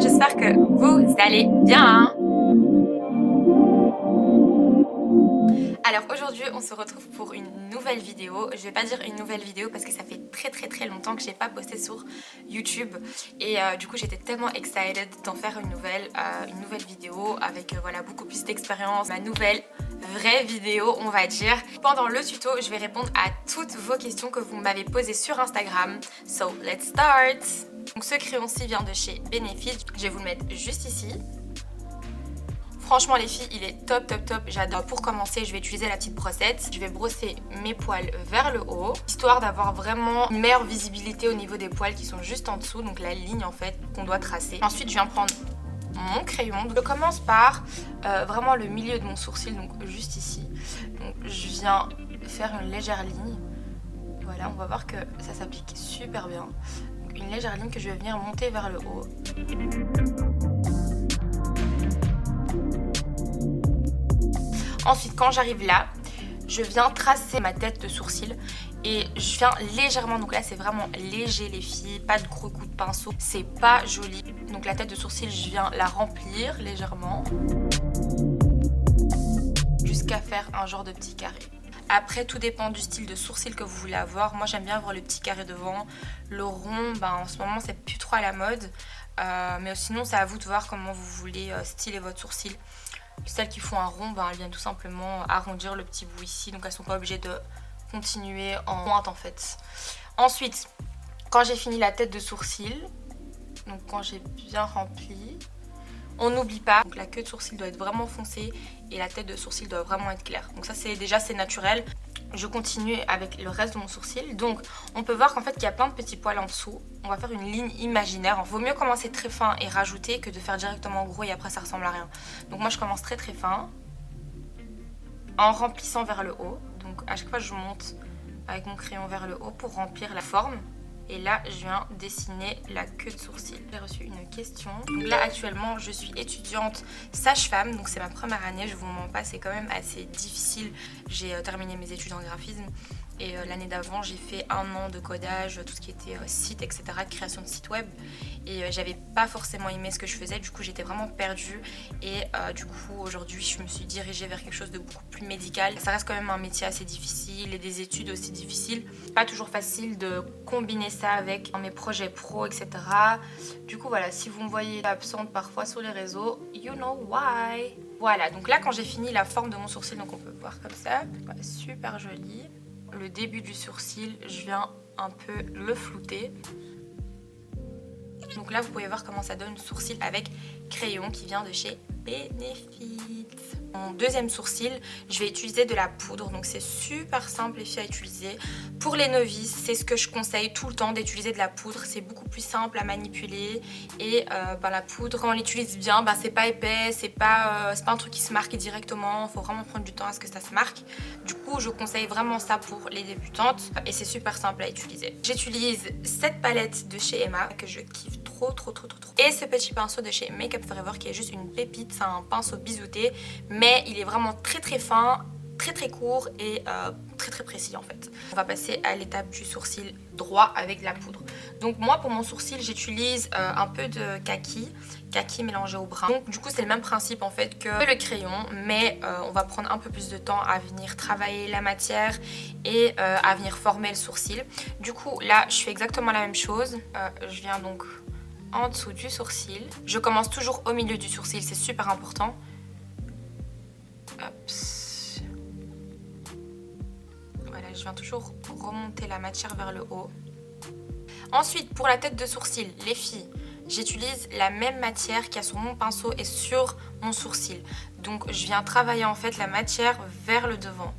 j'espère que vous allez bien. Alors aujourd'hui on se retrouve pour une nouvelle vidéo. Je vais pas dire une nouvelle vidéo parce que ça fait très longtemps que j'ai pas posté sur YouTube. Et du coup j'étais tellement excited d'en faire une nouvelle vidéo avec voilà, beaucoup plus d'expérience. Ma nouvelle vraie vidéo on va dire. Pendant le tuto je vais répondre à toutes vos questions que vous m'avez posées sur Instagram. So let's start. Donc ce crayon-ci vient de chez Benefit. Je vais vous le mettre juste ici. Franchement les filles, il est top, j'adore. Pour commencer, je vais utiliser la petite brossette. Je vais brosser mes poils vers le haut, histoire d'avoir vraiment une meilleure visibilité au niveau des poils qui sont juste en dessous, donc la ligne en fait qu'on doit tracer. Ensuite, je viens prendre mon crayon. Je commence par vraiment le milieu de mon sourcil, donc juste ici. Donc je viens faire une légère ligne. Voilà, on va voir que ça s'applique super bien. Donc, une légère ligne que je vais venir monter vers le haut. Ensuite, quand j'arrive là, je viens tracer ma tête de sourcil et je viens légèrement, donc là c'est vraiment léger les filles, pas de gros coups de pinceau, c'est pas joli. Donc la tête de sourcil, je viens la remplir légèrement jusqu'à faire un genre de petit carré. Après, tout dépend du style de sourcil que vous voulez avoir. Moi j'aime bien avoir le petit carré devant. Le rond, en ce moment c'est plus trop à la mode, mais sinon c'est à vous de voir comment vous voulez styler votre sourcil. Celles qui font un rond, elles viennent tout simplement arrondir le petit bout ici. Donc elles sont pas obligées de continuer en pointe en fait. Ensuite, quand j'ai fini la tête de sourcil, donc quand j'ai bien rempli, on n'oublie pas, donc la queue de sourcil doit être vraiment foncée et la tête de sourcil doit vraiment être claire. Donc ça c'est naturel. Je continue avec le reste de mon sourcil. Donc on peut voir qu'en fait qu'il y a plein de petits poils en dessous. On va faire une ligne imaginaire. Vaut mieux commencer très fin et rajouter que de faire directement gros et après ça ressemble à rien. Donc moi je commence très fin en remplissant vers le haut. Donc à chaque fois je monte avec mon crayon vers le haut pour remplir la forme. Et là, je viens dessiner la queue de sourcil. J'ai reçu une question. Donc là, actuellement, je suis étudiante sage-femme. Donc c'est ma première année, je vous mens pas, c'est quand même assez difficile. J'ai terminé mes études en graphisme. Et l'année d'avant, j'ai fait 1 an de codage, tout ce qui était site, etc., création de site web. Et j'avais pas forcément aimé ce que je faisais, du coup j'étais vraiment perdue. Et du coup aujourd'hui, je me suis dirigée vers quelque chose de beaucoup plus médical. Ça reste quand même un métier assez difficile et des études aussi difficiles. Pas toujours facile de combiner ça avec mes projets pro, etc. Du coup voilà, si vous me voyez absente parfois sur les réseaux, you know why. Voilà, donc là quand j'ai fini la forme de mon sourcil, donc on peut voir comme ça, voilà, super joli. Le début du sourcil, je viens un peu le flouter. Donc là, vous pouvez voir comment ça donne sourcil avec crayon qui vient de chez Benefit. Mon deuxième sourcil, je vais utiliser de la poudre. Donc c'est super simple les filles à utiliser. Pour les novices, c'est ce que je conseille tout le temps d'utiliser de la poudre. C'est beaucoup plus simple à manipuler. Et la poudre, quand on l'utilise bien, c'est pas épais, c'est pas un truc qui se marque directement. Il faut vraiment prendre du temps à ce que ça se marque. Du coup, je conseille vraiment ça pour les débutantes. Et c'est super simple à utiliser. J'utilise cette palette de chez Emma que je kiffe trop. Et ce petit pinceau de chez Make Up Forever qui est juste une pépite. C'est un pinceau biseauté, mais il est vraiment très fin, très court et très précis en fait. On va passer à l'étape du sourcil droit avec la poudre. Donc moi pour mon sourcil j'utilise un peu de kaki mélangé au brun. Donc du coup c'est le même principe en fait que le crayon, mais on va prendre un peu plus de temps à venir travailler la matière et à venir former le sourcil. Du coup là je fais exactement la même chose. Je viens donc en dessous du sourcil. Je commence toujours au milieu du sourcil, c'est super important. Hop. Voilà, je viens toujours remonter la matière vers le haut. Ensuite, pour la tête de sourcil, les filles, j'utilise la même matière qu'il y a sur mon pinceau et sur mon sourcil. Donc, je viens travailler en fait la matière vers le devant,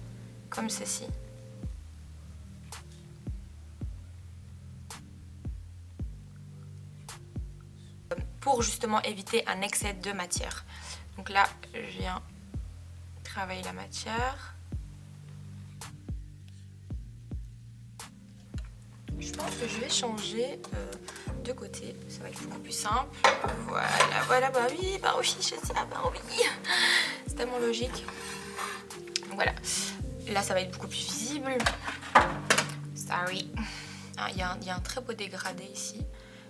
comme ceci. Pour justement éviter un excès de matière. Donc là, je viens travailler la matière. Je pense que je vais changer de côté, ça va être beaucoup plus simple. Voilà, bah oui, je sais, oui. C'est tellement logique. Donc voilà, là ça va être beaucoup plus visible. Sorry. Il y a un très beau dégradé ici.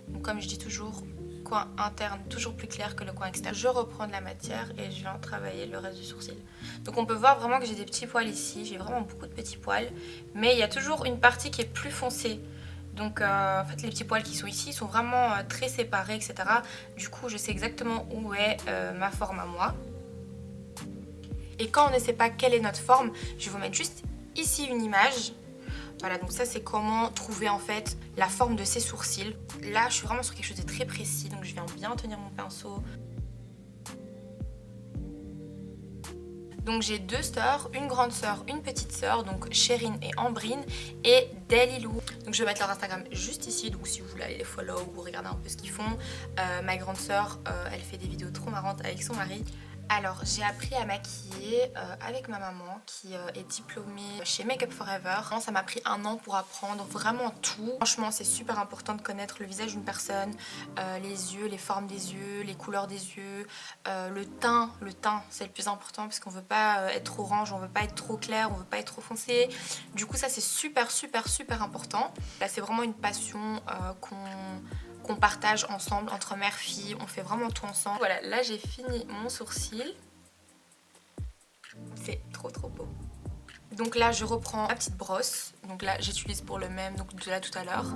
Donc comme je dis toujours, coin interne toujours plus clair que le coin externe. Je reprends de la matière et je viens travailler le reste du sourcil. Donc on peut voir vraiment que j'ai des petits poils ici, j'ai vraiment beaucoup de petits poils, mais il y a toujours une partie qui est plus foncée. Donc en fait les petits poils qui sont ici sont vraiment très séparés, etc. Du coup je sais exactement où est ma forme à moi. Et quand on ne sait pas quelle est notre forme, je vais vous mettre juste ici une image. Voilà, donc ça c'est comment trouver en fait la forme de ses sourcils. Là je suis vraiment sur quelque chose de très précis, donc je viens bien tenir mon pinceau. Donc j'ai deux sœurs, une grande sœur, une petite sœur, donc Chérine et Ambrine, et Delilou. Donc je vais mettre leur Instagram juste ici, donc si vous voulez aller les follow ou regarder un peu ce qu'ils font. Ma grande sœur, elle fait des vidéos trop marrantes avec son mari. Alors j'ai appris à maquiller avec ma maman qui est diplômée chez Make Up Forever. Ça m'a pris 1 an pour apprendre vraiment tout. Franchement c'est super important de connaître le visage d'une personne, les yeux, les formes des yeux, les couleurs des yeux, le teint c'est le plus important parce qu'on veut pas être trop orange, on veut pas être trop clair, on veut pas être trop foncé. Du coup ça c'est super important. Là c'est vraiment une passion qu'on partage ensemble entre mère-fille, on fait vraiment tout ensemble. Voilà, là j'ai fini mon sourcil. C'est trop beau. Donc là je reprends ma petite brosse. Donc là j'utilise pour le même, donc de là tout à l'heure.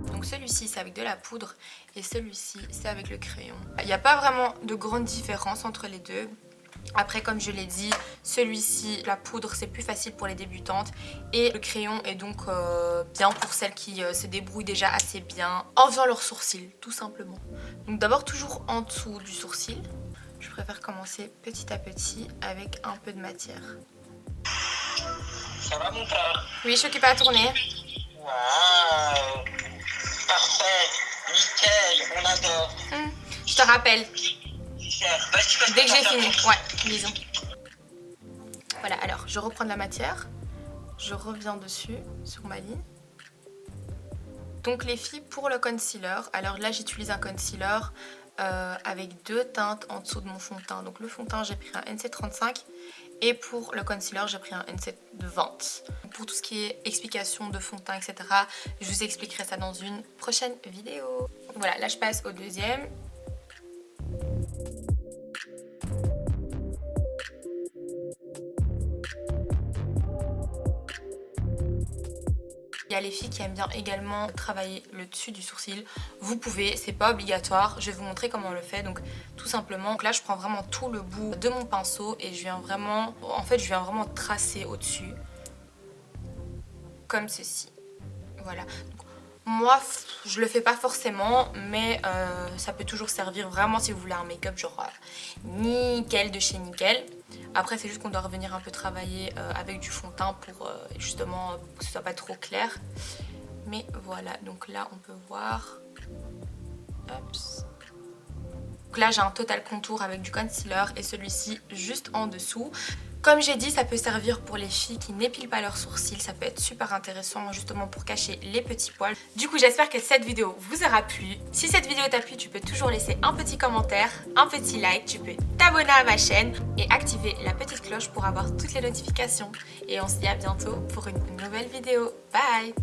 Donc celui-ci c'est avec de la poudre et celui-ci c'est avec le crayon. Il n'y a pas vraiment de grande différence entre les deux. Après comme je l'ai dit, celui-ci, la poudre c'est plus facile pour les débutantes et le crayon est donc bien pour celles qui se débrouillent déjà assez bien en faisant leurs sourcils tout simplement. Donc d'abord toujours en dessous du sourcil, je préfère commencer petit à petit avec un peu de matière. Ça va mon cœur? Oui, je suis occupée à tourner. Waouh, parfait, nickel, on adore. Je te rappelle. Dès que j'ai fini, ouais, bisous. Voilà, alors je reprends de la matière, je reviens dessus sur ma ligne. Donc les filles, pour le concealer, alors là j'utilise un concealer avec 2 teintes en dessous de mon fond de teint. Donc le fond de teint j'ai pris un NC35 et pour le concealer j'ai pris un NC20. Pour tout ce qui est explication de fond de teint, etc., je vous expliquerai ça dans une prochaine vidéo. Voilà, là je passe au deuxième. Il y a les filles qui aiment bien également travailler le dessus du sourcil. Vous pouvez, c'est pas obligatoire. Je vais vous montrer comment on le fait. Donc tout simplement, donc là je prends vraiment tout le bout de mon pinceau et je viens vraiment, tracer au-dessus. Comme ceci. Voilà. Donc, moi, je le fais pas forcément, mais ça peut toujours servir vraiment si vous voulez un make-up genre nickel de chez nickel. Après c'est juste qu'on doit revenir un peu travailler avec du fond de teint pour justement que ce soit pas trop clair. Mais voilà, donc là on peut voir. Hop. Donc là j'ai un total contour avec du concealer et celui-ci juste en dessous. Comme j'ai dit, ça peut servir pour les filles qui n'épilent pas leurs sourcils, ça peut être super intéressant justement pour cacher les petits poils. Du coup, j'espère que cette vidéo vous aura plu. Si cette vidéo t'a plu, tu peux toujours laisser un petit commentaire, un petit like, tu peux t'abonner à ma chaîne et activer la petite cloche pour avoir toutes les notifications. Et on se dit à bientôt pour une nouvelle vidéo. Bye!